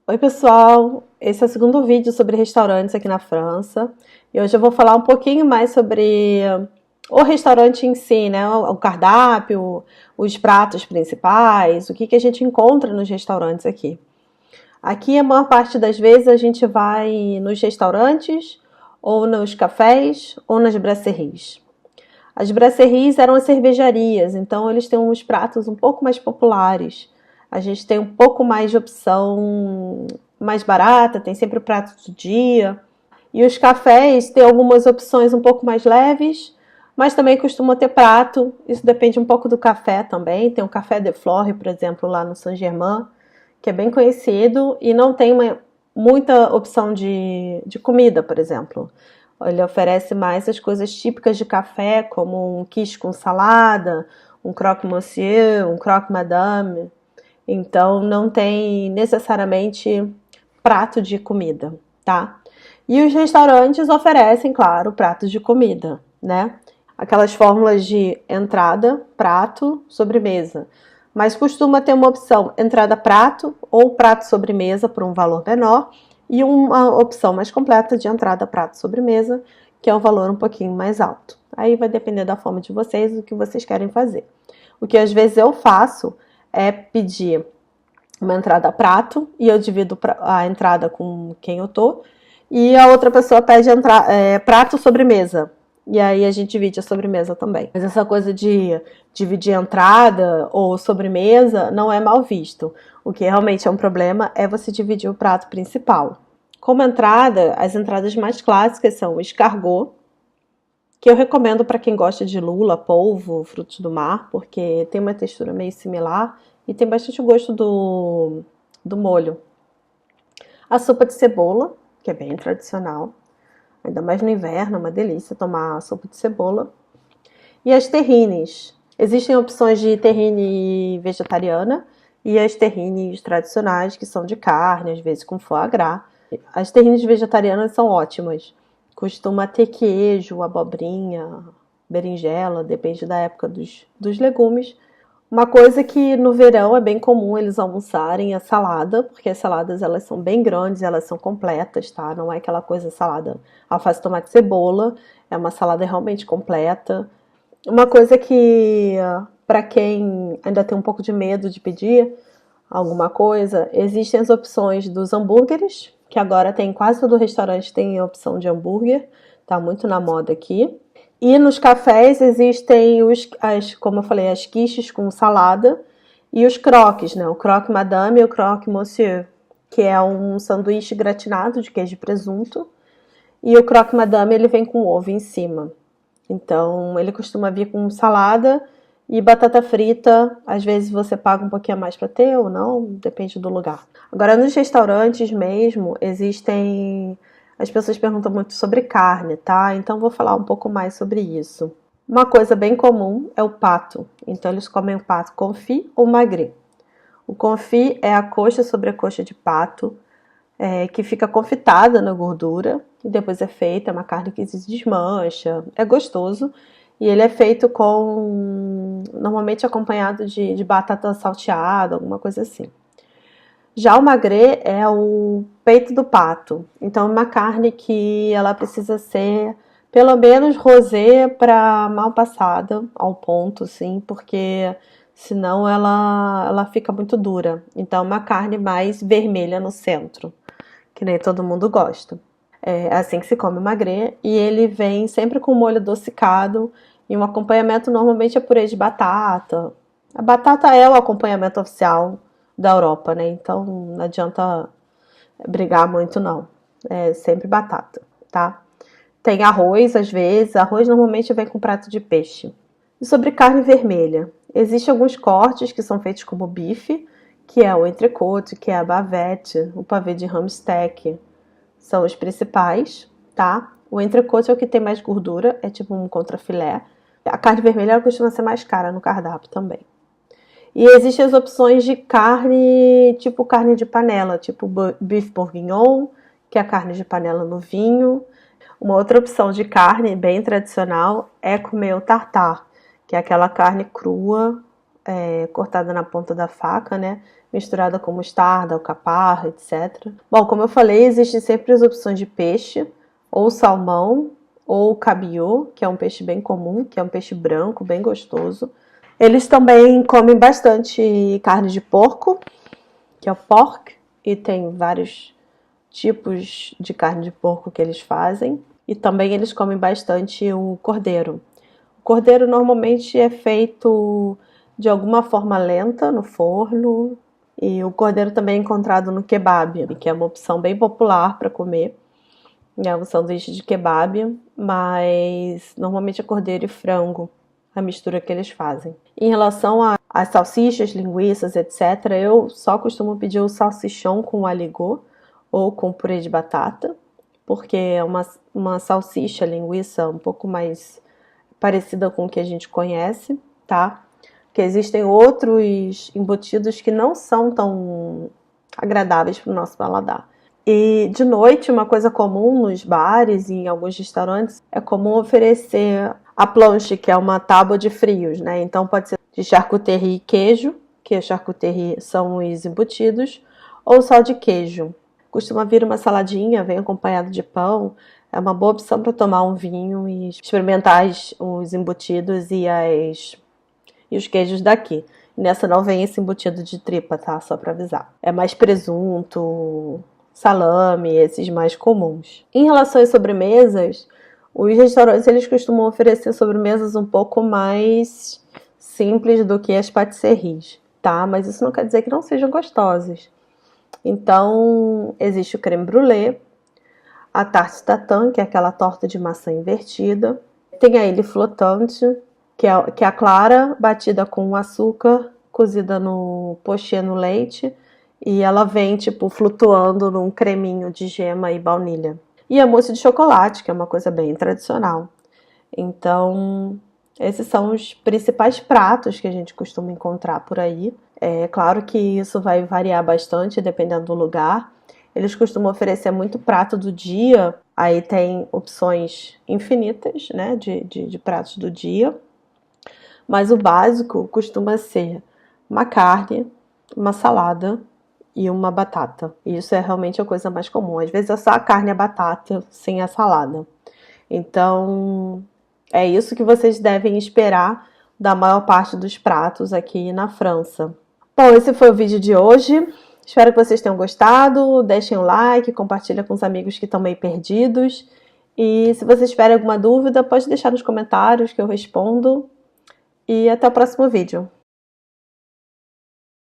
Oi, pessoal! Esse é o segundo vídeo sobre restaurantes aqui na França. E hoje eu vou falar um pouquinho mais sobre o restaurante em si, né? O cardápio, os pratos principais, o que que a gente encontra nos restaurantes aqui. Aqui, a maior parte das vezes, a gente vai nos restaurantes, ou nos cafés, ou nas brasseries. As brasseries eram as cervejarias, então eles têm uns pratos um pouco mais populares. A gente tem um pouco mais de opção mais barata, tem sempre o prato do dia. E os cafés têm algumas opções um pouco mais leves, mas também costumam ter prato. Isso depende um pouco do café também. Tem o Café de Flore, por exemplo, lá no Saint-Germain, que é bem conhecido e não tem muita opção de comida, por exemplo. Ele oferece mais as coisas típicas de café, como um quiche com salada, um croque-monsieur, um croque-madame. Então, não tem necessariamente prato de comida, tá? E os restaurantes oferecem, claro, pratos de comida, né? Aquelas fórmulas de entrada, prato, sobremesa. Mas costuma ter uma opção entrada-prato ou prato-sobremesa por um valor menor e uma opção mais completa de entrada, prato, sobremesa, que é um valor um pouquinho mais alto. Aí vai depender da forma de vocês, do que vocês querem fazer. O que às vezes eu faço é pedir uma entrada prato e eu divido a entrada com quem eu tô e a outra pessoa pede prato sobremesa e aí a gente divide a sobremesa também. Mas essa coisa de dividir entrada ou sobremesa não é mal visto. O que realmente é um problema é você dividir o prato principal. Como entrada, as entradas mais clássicas são o escargot, que eu recomendo para quem gosta de lula, polvo, frutos do mar, porque tem uma textura meio similar e tem bastante gosto do molho. A sopa de cebola, que é bem tradicional, ainda mais no inverno, é uma delícia tomar sopa de cebola. E as terrines. Existem opções de terrine vegetariana e as terrines tradicionais, que são de carne, às vezes com foie gras. As terrines vegetarianas são ótimas. Costuma ter queijo, abobrinha, berinjela, depende da época dos legumes. Uma coisa que no verão é bem comum eles almoçarem é salada, porque as saladas elas são bem grandes, elas são completas, tá? Não é aquela coisa salada alface, tomate, cebola, é uma salada realmente completa. Uma coisa que para quem ainda tem um pouco de medo de pedir alguma coisa, existem as opções dos hambúrgueres, que agora tem quase todo restaurante tem a opção de hambúrguer, tá muito na moda aqui. E nos cafés existem como eu falei, as quiches com salada e os croques, né? O croque madame e o croque monsieur, que é um sanduíche gratinado de queijo e presunto. E o croque madame ele vem com ovo em cima. Então ele costuma vir com salada e batata frita. Às vezes você paga um pouquinho a mais para ter ou não, depende do lugar. Agora nos restaurantes mesmo existem. As pessoas perguntam muito sobre carne, tá? Então vou falar um pouco mais sobre isso. Uma coisa bem comum é o pato. Então eles comem o pato confit ou magret. O confit é a coxa sobre a coxa de pato, que fica confitada na gordura e depois é feita, é uma carne que se desmancha, é gostoso. E ele é feito normalmente acompanhado de batata salteada, alguma coisa assim. Já o magret é o peito do pato. Então é uma carne que ela precisa ser pelo menos rosé para mal passada, ao ponto, sim, porque senão ela fica muito dura. Então é uma carne mais vermelha no centro, que nem todo mundo gosta. É assim que se come o magret e ele vem sempre com molho adocicado e um acompanhamento normalmente é purê de batata. A batata é o acompanhamento oficial da Europa, né? Então não adianta brigar muito não. É sempre batata, tá? Tem arroz às vezes, arroz normalmente vem com prato de peixe. E sobre carne vermelha, existem alguns cortes que são feitos como bife, que é o entrecôte, que é a bavette, o pavê de hamsteak, são os principais, tá? O entrecôte é o que tem mais gordura, é tipo um contrafilé. A carne vermelha ela costuma ser mais cara no cardápio também. E existem as opções de carne, tipo carne de panela, tipo bife bourguignon, que é a carne de panela no vinho. Uma outra opção de carne bem tradicional é comer o tartar, que é aquela carne crua, cortada na ponta da faca, né? Misturada com mostarda, alcaparra, etc. Bom, como eu falei, existem sempre as opções de peixe, ou salmão, ou cabiô, que é um peixe bem comum, que é um peixe branco, bem gostoso. Eles também comem bastante carne de porco, que é o pork, e tem vários tipos de carne de porco que eles fazem. E também eles comem bastante o cordeiro. O cordeiro normalmente é feito de alguma forma lenta no forno. E o cordeiro também é encontrado no kebab, que é uma opção bem popular para comer. É um sanduíche de kebab, mas normalmente é cordeiro e frango, a mistura que eles fazem. Em relação às salsichas, linguiças, etc., eu só costumo pedir o salsichão com aligot ou com purê de batata, porque é uma salsicha, linguiça um pouco mais parecida com o que a gente conhece, tá? Porque existem outros embutidos que não são tão agradáveis para o nosso paladar. E de noite, uma coisa comum nos bares e em alguns restaurantes é comum oferecer a planche, que é uma tábua de frios, né? Então pode ser de charcuterie e queijo, que a charcuterie são os embutidos, ou só de queijo. Costuma vir uma saladinha, vem acompanhado de pão. É uma boa opção para tomar um vinho e experimentar os embutidos e os queijos daqui. Nessa não vem esse embutido de tripa, tá? Só para avisar. É mais presunto, salame, esses mais comuns. Em relação às sobremesas, os restaurantes eles costumam oferecer sobremesas um pouco mais simples do que as patisseries, tá? Mas isso não quer dizer que não sejam gostosas. Então, existe o creme brulee, a tarte tatin, que é aquela torta de maçã invertida. Tem a ilha flotante, que é a clara batida com açúcar, cozida no pochê no leite, e ela vem, tipo, flutuando num creminho de gema e baunilha. E a mousse de chocolate, que é uma coisa bem tradicional. Então, esses são os principais pratos que a gente costuma encontrar por aí. É claro que isso vai variar bastante dependendo do lugar. Eles costumam oferecer muito prato do dia, aí tem opções infinitas, né, de pratos do dia. Mas o básico costuma ser uma carne, uma salada e uma batata. E isso é realmente a coisa mais comum. Às vezes é só a carne e a batata sem a salada. Então, é isso que vocês devem esperar da maior parte dos pratos aqui na França. Bom, esse foi o vídeo de hoje. Espero que vocês tenham gostado. Deixem um like, compartilhem com os amigos que estão meio perdidos. E se vocês tiverem alguma dúvida, pode deixar nos comentários que eu respondo. E até o próximo vídeo.